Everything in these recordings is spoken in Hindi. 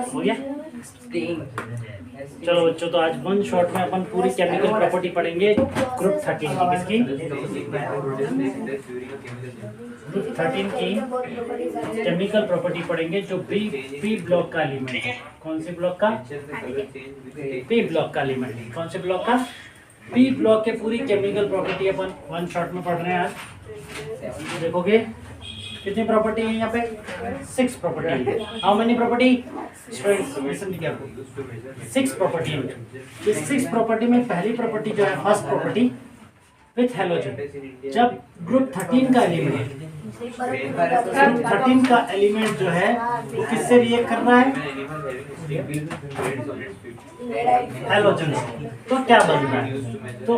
हो गया। चलो बच्चों, तो आज वन शॉट में अपन पूरी केमिकल प्रॉपर्टी पढ़ेंगे ग्रुप 13 की। किसकी? ग्रुप 13 की केमिकल प्रॉपर्टी पढ़ेंगे, जो पी ब्लॉक का एलिमेंट है। कौन से ब्लॉक का? पी ब्लॉक का एलिमेंट। कौन से ब्लॉक का? पी ब्लॉक के पूरी केमिकल प्रॉपर्टी अपन वन शॉट में पढ़ रहे हैं आज। देखोगे कितनी प्रॉपर्टी है यहाँ पे? 6 प्रॉपर्टी है। How many property? Students listen किया आपको, 6 प्रॉपर्टी है। इस 6 प्रॉपर्टी में पहली प्रॉपर्टी जो है, फर्स्ट प्रॉपर्टी विथ हैलोजन। जब ग्रुप 13 का एलिमेंट, ग्रुप 13 का एलिमेंट जो है वो किससे रिएक्ट कर रहा है? हैलोजन से। तो क्या बन रहा है? तो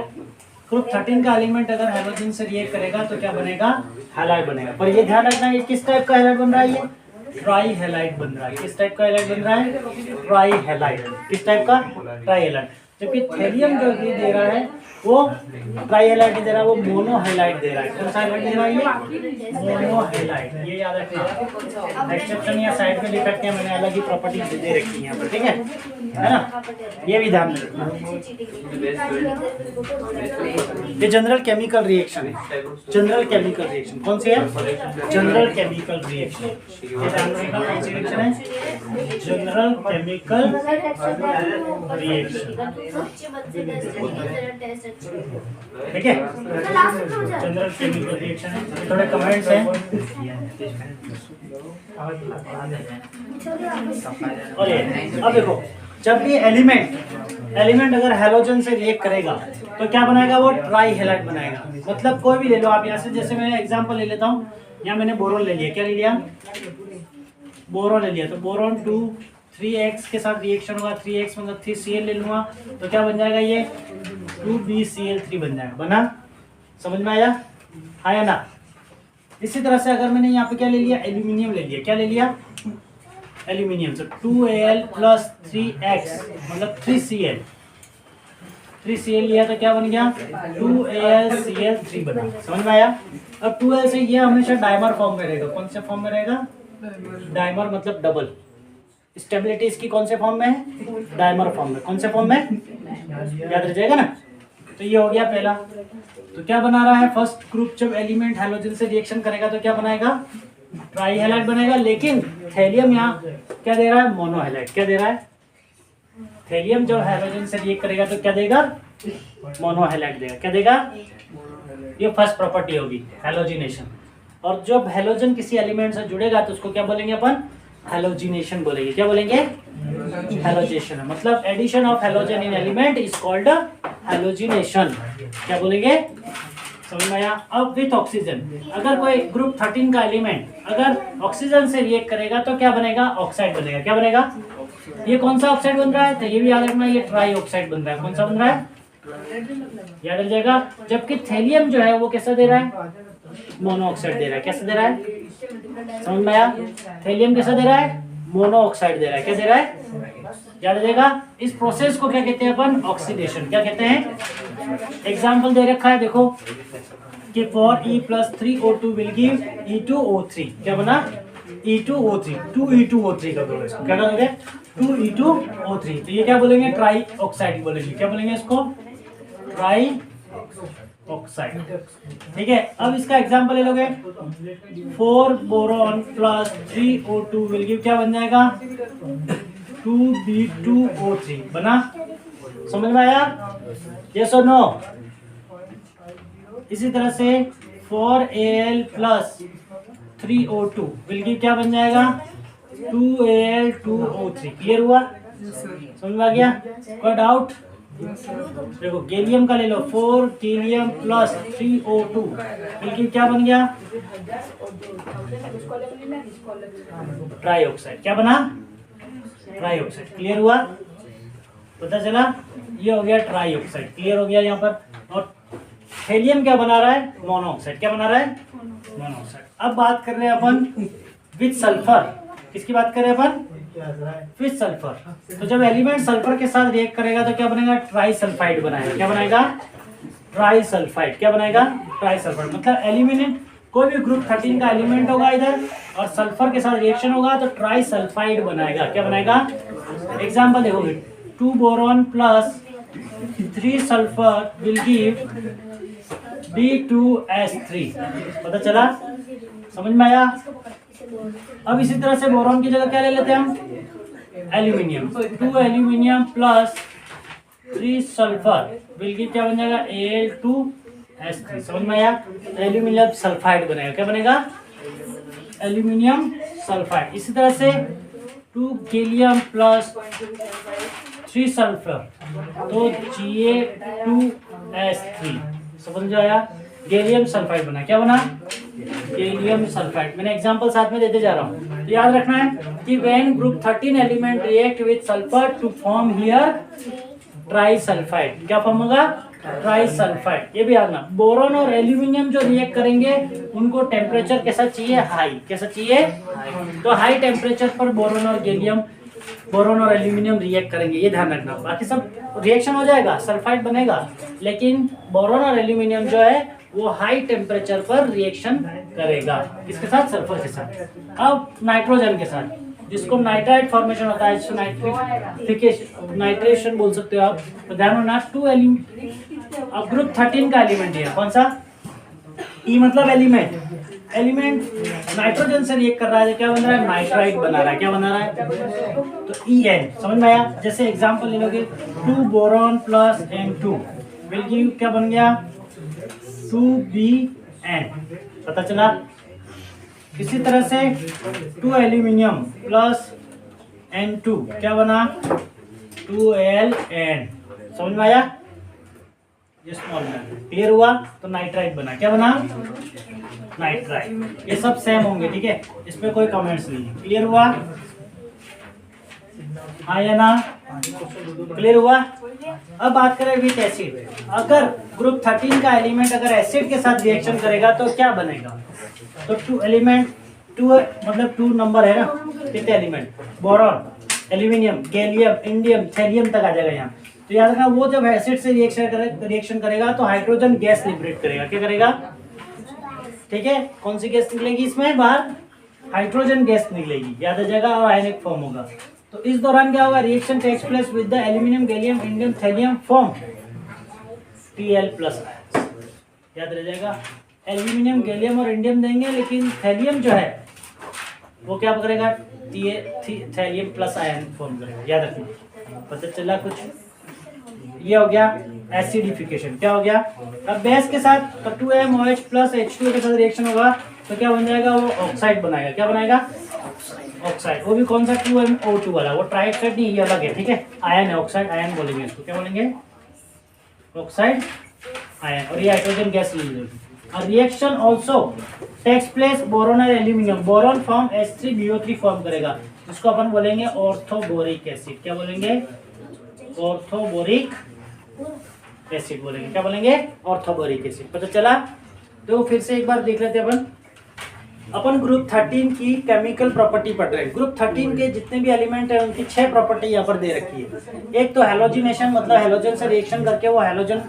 ग्रुप 13 का एलिमेंट अगर हैलोजन से रिएक्ट करेगा तो क्या बनेगा? हैलाइड बनेगा। पर ये ध्यान रखना, ये किस टाइप का हैलाइड बन रहा है? ये ट्राई हैलाइड बन रहा है। किस टाइप का हैलाइड बन रहा है? Try halide. किस टाइप का? Try halide. जबकि थेलियम जो ये दे रहा है वो ट्राई हैलाइड दे रहा है, वो मोनो हैलाइड दे रहा है। कौन सा हैलाइड दे रहा है? ये मोनो हैलाइड। ये याद रखना, एक्सेप्शन या साइड में लिख रखे हैं मैंने, अलग ही प्रॉपर्टी दे रखी है यहाँ पर, ठीक है ना? ये भी ध्यान रखना। ये जनरल केमिकल रिएक्शन है। जनरल केमिकल रिएक्शन कौन सी है? General chemical reaction. ये ध्यान रखना, कौन सी रिएक्शन है? जनरल केमिकल रिएक्शन, ठीक है? जनरल केमिकल रिएक्शन है। थोड़े कमेंट्स हैं। और ये अब देखो, जब भी एलिमेंट अगर हैलोजन से रिएक्ट करेगा तो क्या बनाएगा? वो ट्राई हैलाइड बनाएगा। मतलब कोई भी ले लो आप यहाँ से, जैसे मैं एग्जांपल ले लेता हूँ। यहाँ मैंने बोरोन ले लिया। क्या ले लिया? बोरोन ले लिया। तो बोरोन 3x के साथ रिएक्शन होगा, 3x मतलब 3Cl ले लूंगा, तो क्या बन जाएगा? ये 2BCl3 बन जाएगा। बना? समझ में आया? आया ना? इसी तरह से अगर मैंने यहाँ पे क्या ले लिया? एल्यूमिनियम ले लिया। क्या ले लिया? एल्यूमिनियम। तो 2Al + 3x मतलब 3Cl लिया तो क्या बन गया? 2AlCl3 बना। समझ में आया? अब 2Al से ये हमेशा डाइमर फॉर्म में रहेगा। कौन से फॉर्म में रहेगा? डाइमर मतलब डबल। स्टेबिलिटी इसकी कौन से फॉर्म में है? डाइमर फॉर्म में। कौन से फॉर्म में? याद रह जाएगा ना? तो ये हो गया पहला। तो क्या बना रहा है? फर्स्ट ग्रुप जब एलिमेंट हैलोजन से रिएक्शन करेगा तो क्या बनाएगा? ट्राई हैलाइड बनेगा। लेकिन थेलियम यहाँ क्या दे रहा है? Mono halide. क्या दे रहा है? थेलियम जब हैलोजन से रिएक्ट करेगा तो क्या देगा? मोनो हैलाइड देगा। क्या देगा? ये फर्स्ट प्रॉपर्टी होगी, हैलोजिनेशन। और जब हैलोजन किसी एलिमेंट से जुड़ेगा तो उसको क्या बोलेंगे अपन? हैलोजिनेशन बोलेंगे। क्या बोलेंगे? हैलोजेशन। मतलब addition of halogen in element is called halogenation. क्या बोलेंगे? समझ में आया? अब विथ ऑक्सीजन, अगर कोई ग्रुप 13 का एलिमेंट अगर ऑक्सीजन से रिएक्ट करेगा तो क्या बनेगा? ऑक्साइड बनेगा। क्या बनेगा? ये कौन सा ऑक्साइड बन रहा है? तो ये भी याद रखना, ये ट्राई ऑक्साइड बन रहा है। कौन सा बन रहा है? याद रह जाएगा। जबकि थेलियम जो है वो कैसा दे रहा है? मोनो ऑक्साइड दे रहा है। कैसे दे रहा है? समझ में आया? थेलियम कैसा दे रहा है? मोनो ऑक्साइड दे रहा है। क्या दे रहा है? याद रखिएगा। इस प्रोसेस को क्या कहते हैं अपन? ऑक्सीडेशन। क्या कहते हैं? एग्जांपल दे रखा है, देखो कि for E + 3O2 will give E2O3। क्या बना? E2O3। 2E2O3 का करो इसको। क्या करोगे? 2E2O3। तो ये क्या बोलेंगे? ट्राई ऑक्साइड बोलेंगे। क्या बोलेंगे इसको? Try oxide. ठीक है। अब इसका एग्जांपल ले लोगे, 4 बोरॉन + 3O2 विल गिव, क्या बन जाएगा? 2B2O3 बना। समझ में आया? यस और नो? इसी तरह से 4Al + 3O2 विल गिव, क्या बन जाएगा? 2Al2O3। क्लियर हुआ? समझ में आ गया? कोई डाउट? देखो गैलियम का ले लो, 4 गैलियम + 3O2 बिल्कुल क्या बन गया? Try oxide. क्या बना? Try oxide. क्लियर हुआ? पता चला? ये हो गया ट्राई ऑक्साइड। क्लियर हो गया यहाँ पर। और हेलियम क्या बना रहा है? मोनोऑक्साइड। क्या बना रहा है? मोनोऑक्साइड। अब बात कर रहे हैं अपन विथ सल्फर। किसकी बात कर रहे हैं अपन? With sulphur. तो जब एलिमेंट सल्फर के साथ रिएक्ट करेगा तो क्या बनेगा? ट्राई सल्फाइड बनाएगा। क्या बनाएगा? Try sulphide. क्या बनाएगा? Try sulphide. मतलब कोई भी ग्रुप 13 का एलिमेंट होगा इधर और सल्फर के साथ रिएक्शन होगा तो ट्राई सल्फाइड बनाएगा। क्या बनाएगा? एग्जांपल देखोगे 2 boron plus 3 sulphur will give B2S3। पता चला? समझ में आया? अब इसी तरह से बोरॉन की जगह क्या ले लेते हैं हम? Aluminium. 2 aluminium plus 3 sulphur will give क्या बन जाएगा? Al2S3। समझ में आया? एल्यूमिनियम सल्फाइड बनेगा। क्या बनेगा? Aluminium sulphide. इसी तरह से 2 गैलियम प्लस 3 सल्फर तो Ga2S3। समझ आया? गैलियम सल्फाइड बना। क्या बना? Gallium sulphide. मैंने एग्जांपल साथ में देते जा रहा हूँ, तो याद रखना है कि when group 13 element react with sulphur to form here tri sulphide. क्या फॉर्म होगा? Tri sulphide. ये भी याद रखना। बोरॉन और एल्यूमिनियम जो रिएक्ट करेंगे उनको टेम्परेचर कैसा चाहिए? हाई। कैसा चाहिए? तो हाई टेम्परेचर पर बोरॉन और गैलियम, बोरॉन और एल्यूमिनियम रिएक्ट करेंगे, ये ध्यान रखना। बाकी सब रिएक्शन हो जाएगा, सल्फाइड बनेगा, लेकिन बोरॉन और एल्यूमिनियम जो है वो हाई टेम्परेचर पर रिएक्शन करेगा। किसके साथ? सल्फर के साथ। अब नाइट्रोजन के साथ, जिसको नाइट्राइट फॉर्मेशन होता है, जिसको नाइट्रिफिकेशन, नाइट्रेशन बोल सकते हो आप। तो ध्यान रखना 2 एलिमेंट। अब ग्रुप 13 का एलिमेंट है कौन सा? ई मतलब एलिमेंट। एलिमेंट नाइट्रोजन से रिएक्ट कर रहा है, क्या बन रहा है? नाइट्राइट बना रहा है। क्या बना रहा है? तो En। समझ में आया? जैसे एग्जांपल ले लोगे 2 boron plus N2 will give क्या बन गया? 2Bn। पता चला? इसी तरह से 2 एल्यूमिनियम प्लस N2 क्या बना? 2Ln। समझ में आया? ये स्मॉल में क्लियर हुआ? तो नाइट्राइट बना। क्या बना? नाइट्राइट। ये सब सेम होंगे, ठीक है, इसमें कोई कमेंट्स नहीं है। क्लियर हुआ? हाँ या ना? क्लियर हुआ? अब बात करें विथ एसिड। अगर ग्रुप 13 का एलिमेंट अगर एसिड के साथ रिएक्शन करेगा तो क्या बनेगा? तो 2 एलिमेंट, 2 मतलब 2 नंबर है ना, कितने element? Boron, aluminium, gallium, indium, thallium तक आ जाएगा यहाँ। तो याद रखना वो जब एसिड से रिएक्शन करेगा तो हाइड्रोजन गैस लिबरेट करेगा। क्या करेगा? ठीक है, कौन सी गैस निकलेगी इसमें बाहर? हाइड्रोजन गैस निकलेगी, याद आ जाएगा, और आयनिक फॉर्म होगा। तो इस दौरान क्या होगा? Reaction takes place with the aluminium, gallium, indium, thallium form Tl+। याद रह जाएगा। एल्यूमिनियम, गैलियम और इंडियम देंगे, लेकिन थैलियम जो है वो क्या करेगा? थैलियम प्लस आयन फॉर्म करेगा। याद रखना। पता चला कुछ? ये हो गया एसिडिफिकेशन। क्या हो गया? अब बेस के साथ 2MOH प्लस H2 के साथ रिएक्शन होगा तो क्या बन जाएगा? वो ऑक्साइड बनाएगा। क्या बनाएगा? ऑक्साइड। वो भी कौन सा? 2MO2 वाला। वो ट्राइऑक्साइड नहीं, ये अलग है, ठीक है, आयन है, ऑक्साइड आयन बोलेंगे इसको। क्या बोलेंगे? Oxide ion. और ये हाइड्रोजन गैस लीजिए। A reaction also takes place boron और aluminium. Boron form H3BO3 form करेगा, जिसको अपन बोलेंगे ऑर्थोबोरिक एसिड। क्या बोलेंगे? ऑर्थोबोरिक एसिड बोलेंगे। क्या बोलेंगे? Orthoboric acid. पता चला? तो फिर से एक बार देख लेते हैं अपन ग्रुप 13 की केमिकल प्रॉपर्टी पढ़ रहे हैं। ग्रुप 13 के जितने भी एलिमेंट हैं उनकी 6 प्रॉपर्टी यहाँ पर दे रखी है। एक तो हैलोजिनेशन, मतलब हैलोजन से रिएक्शन करके वो हैलोजन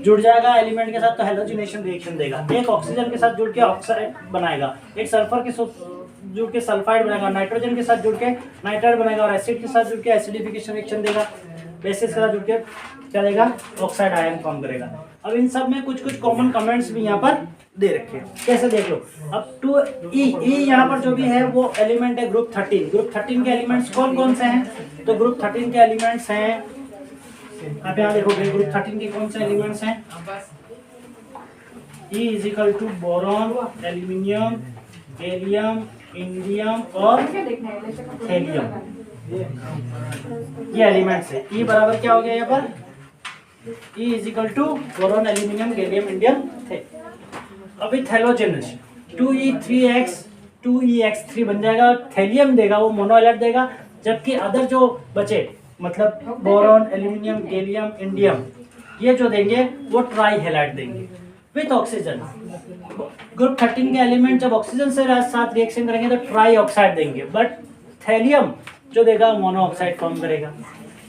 जुड़ जाएगा एलिमेंट के साथ तो हैलोजिनेशन रिएक्शन देगा। एक ऑक्सीजन के साथ जुड़ के ऑक्साइड बनाएगा, एक सल्फर के साथ जुड़ के सल्फाइड बनाएगा, नाइट्रोजन के साथ जुड़ के नाइट्राइड बनाएगा, और एसिड के साथ जुड़ के एसिडिफिकेशन रिएक्शन देगा, बेसिस के साथ जुड़ के क्या देगा? ऑक्साइड आयन फॉर्म करेगा। अब इन सब में कुछ कुछ कॉमन कमेंट्स भी यहाँ पर दे रखे हैं। कैसे देख लो। अब 2E यहाँ पर जो भी है वो एलिमेंट है ग्रुप 13। ग्रुप 13 के एलिमेंट्स कौन कौन से हैं? तो ग्रुप 13 के एलिमेंट्स हैं, आप यहाँ देखोगे ग्रुप 13 के कौन से एलिमेंट्स हैं? E is to boron, aluminium, gallium, indium और थैलियम। ये एलिमेंट्स है। E बराबर क्या हो गया यहाँ पर? E is to boron, aluminium, gallium, indium, thallium. अभी थैलोजेनस 2E3X 2EX3 बन जाएगा। थैलियम देगा वो मोनोहैलाइड देगा, जबकि अदर जो बचे मतलब बोरॉन, एल्यूमिनियम, गैलियम, इंडियम ये जो देंगे वो ट्राई हैलाइड देंगे विथ ऑक्सीजन। ग्रुप 13 के एलिमेंट जब ऑक्सीजन से साथ रिएक्शन करेंगे तो ट्राई ऑक्साइड देंगे, बट थैलियम जो देगा मोनो ऑक्साइड फॉर्म करेगा।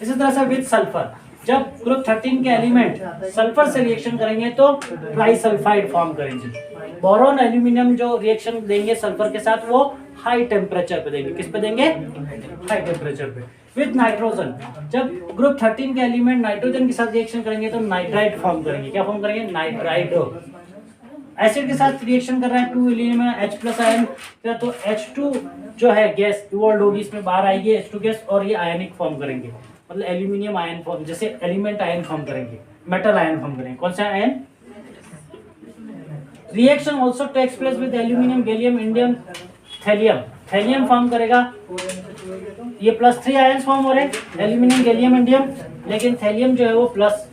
इसी तरह से विथ सल्फर जब ग्रुप 13 के एलिमेंट सल्फर से रिएक्शन करेंगे तो ट्राइसल्फाइड फॉर्म करेंगे। बोरॉन एल्यूमिनियम जो रिएक्शन देंगे सल्फर के साथ वो हाई टेम्परेचर पे देंगे। किस पे देंगे? हाई टेम्परेचर पे। विद नाइट्रोजन, जब ग्रुप 13 के एलिमेंट नाइट्रोजन के साथ रिएक्शन करेंगे तो नाइट्राइड फॉर्म करेंगे। क्या फॉर्म करेंगे? नाइट्राइड। एसिड के साथ रिएक्शन कर रहा है 2 एलिमेंट में H+ आयन, तो H2 जो है गैस इवॉल्व होगी, इसमें बाहर आएगी H2 गैस और ये आयनिक फॉर्म करेंगे, मतलब एल्यूमिनियम आयन फॉर्म, जैसे एलिमेंट आयन फॉर्म करेंगे, मेटल आयन फॉर्म करेंगे। कौन सा ion? Reaction also takes place with aluminium, gallium, indium, thallium. Thallium form करेगा, ये +3 आयन्स फॉर्म हो रहे हैं, एल्यूमिनियम, गैलियम, इंडियम, लेकिन थैलियम जो है वो प्लस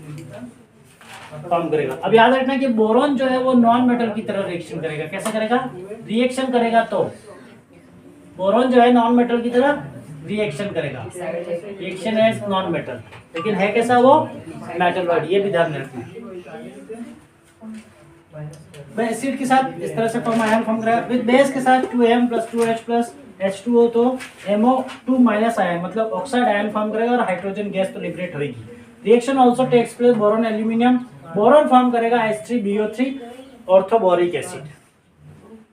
फॉर्म करेगा। अब याद रखना कि बोरॉन जो है वो नॉन मेटल की तरह रिएक्शन करेगा। कैसे करेगा? रिएक्शन करेगा तो बोरॉन जो है नॉन मेटल की तरह रिएक्शन करेगा, रिएक्शन है नॉन मेटल, लेकिन है कैसा? वो मेटल वर्ड, ये भी ध्यान रखना। एसिड के साथ इस तरह से फॉर्म आयन फॉर्म करेगा। विद बेस के साथ 2m + 2h + H2O, तो MO2- आयन मतलब ऑक्साइड आयन फॉर्म करेगा और हाइड्रोजन गैस तो लिबरेट होगी। Reaction also takes place boron aluminium, boron form करेगा H3BO3 ऑर्थोबोरिक एसिड।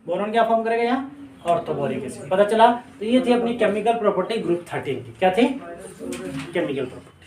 बोरॉन क्या फॉर्म करेगा यहाँ? Orthoboric acid. पता चला? तो ये थी अपनी केमिकल प्रॉपर्टी ग्रुप 13 की। क्या थी? Chemical property.